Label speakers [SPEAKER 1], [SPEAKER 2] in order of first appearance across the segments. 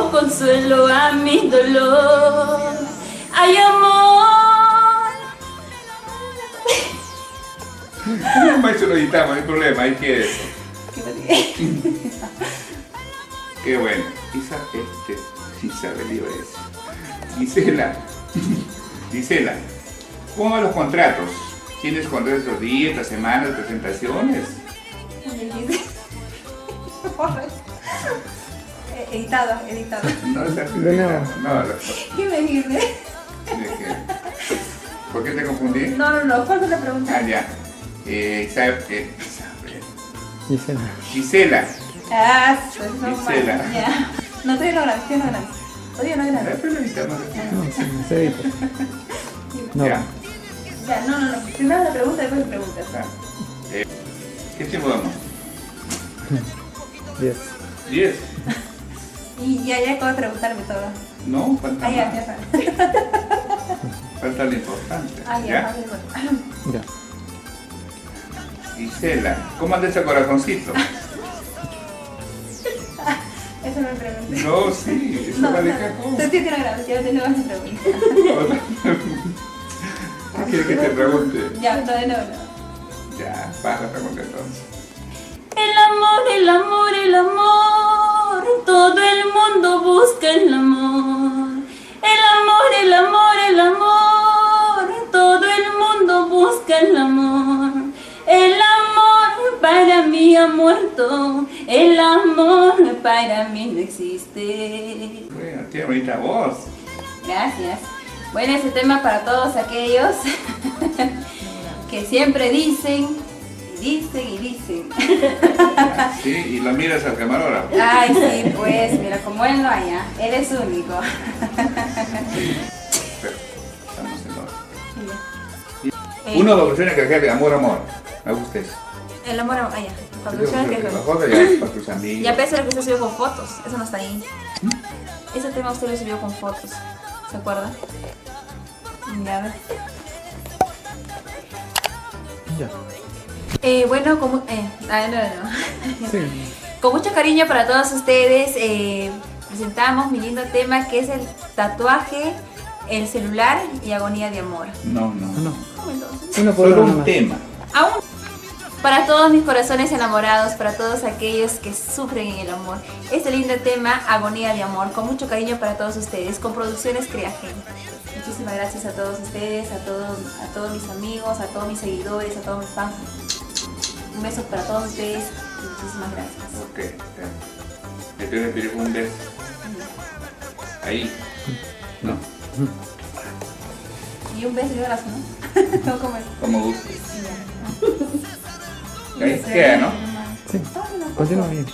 [SPEAKER 1] como consuelo a mi dolor. Ay, amor.
[SPEAKER 2] Maestro, lo editamos, no hay problema, ahí quede eso. Qué bueno. Isabel iba a decir. Gisela, ¿cómo van los contratos? ¿Tienes contratos estos días, estas semanas, presentaciones?
[SPEAKER 3] Editado.
[SPEAKER 2] No, está editado. No.
[SPEAKER 3] ¿Qué me dice?
[SPEAKER 2] ¿Por qué te confundí?
[SPEAKER 3] No, ¿cuál es la pregunta?
[SPEAKER 2] Ah, ya.
[SPEAKER 4] Gisela.
[SPEAKER 3] Ah, pues no.
[SPEAKER 2] Gisela.
[SPEAKER 3] Ya. No, todavía no grabé, Todavía no grabé.
[SPEAKER 2] Pero editamos.
[SPEAKER 4] No, se edita. No.
[SPEAKER 2] Ya.
[SPEAKER 3] Ya, no. Primero la pregunta, después la pregunta.
[SPEAKER 2] ¿Qué tiempo damos?
[SPEAKER 4] 10.
[SPEAKER 2] 10.
[SPEAKER 3] Y ya acabo de preguntarme todo.
[SPEAKER 2] No, falta
[SPEAKER 3] Ya
[SPEAKER 2] más.
[SPEAKER 3] sabes.
[SPEAKER 2] Falta lo importante.
[SPEAKER 3] Ya.
[SPEAKER 4] Ya.
[SPEAKER 2] Gisela, ¿cómo anda ese corazoncito?
[SPEAKER 3] Eso me pregunté.
[SPEAKER 2] No, sí, eso vale cajón.
[SPEAKER 3] Tú tienes grabado, ya tengo más preguntas.
[SPEAKER 2] ¿Qué quieres que te pregunte?
[SPEAKER 3] Ya, no.
[SPEAKER 2] Ya, vas a preguntar entonces.
[SPEAKER 1] El amor, todo el mundo busca el amor. El amor, todo el mundo busca el amor. El amor para mí ha muerto, el amor para mí no existe.
[SPEAKER 2] Bueno, tiene bonita voz.
[SPEAKER 1] Gracias. Bueno, ese tema para todos aquellos que siempre dicen.
[SPEAKER 2] Sí, y lo miras al camarógrafo.
[SPEAKER 1] Ay, sí, pues, mira, como él no haya, él es único.
[SPEAKER 2] Pero estamos en orden. Uno de que de amor. Me gusta eso.
[SPEAKER 3] El amor, allá.
[SPEAKER 2] Las fotos ya para tus amigos.
[SPEAKER 3] Ya pensé lo que usted subió con fotos. Eso no está ahí. Ese tema usted lo subió con fotos. ¿Se acuerda? Ya, a ver.
[SPEAKER 4] Ya.
[SPEAKER 3] Bueno, como... no.
[SPEAKER 4] Sí.
[SPEAKER 3] Con mucho cariño para todos ustedes, presentamos mi lindo tema que es el tatuaje, el celular y agonía de amor.
[SPEAKER 2] No.
[SPEAKER 3] ¿Cómo entonces?
[SPEAKER 4] Uno por
[SPEAKER 2] Solo
[SPEAKER 4] uno
[SPEAKER 2] un
[SPEAKER 4] más.
[SPEAKER 2] tema.
[SPEAKER 3] Aún. Para todos mis corazones enamorados, para todos aquellos que sufren en el amor, este lindo tema, Agonía de Amor, con mucho cariño para todos ustedes, con Producciones Creagen. Muchísimas gracias a todos ustedes, a todos mis amigos, a todos mis seguidores, a todos mis fans. Un beso para todos ustedes y muchísimas gracias.
[SPEAKER 2] Ok. Te tengo que pedir un beso. Ahí. ¿No?
[SPEAKER 3] Y un beso y un abrazo, ¿no? No como el...
[SPEAKER 2] Como gustes. Ahí queda, ¿no?
[SPEAKER 4] Sí. Continúa bien.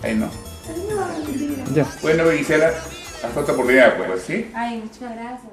[SPEAKER 2] Ahí no.
[SPEAKER 4] Ya.
[SPEAKER 2] Bueno, Gisela, hasta otra oportunidad, pues, ¿sí?
[SPEAKER 3] Ay, muchas gracias.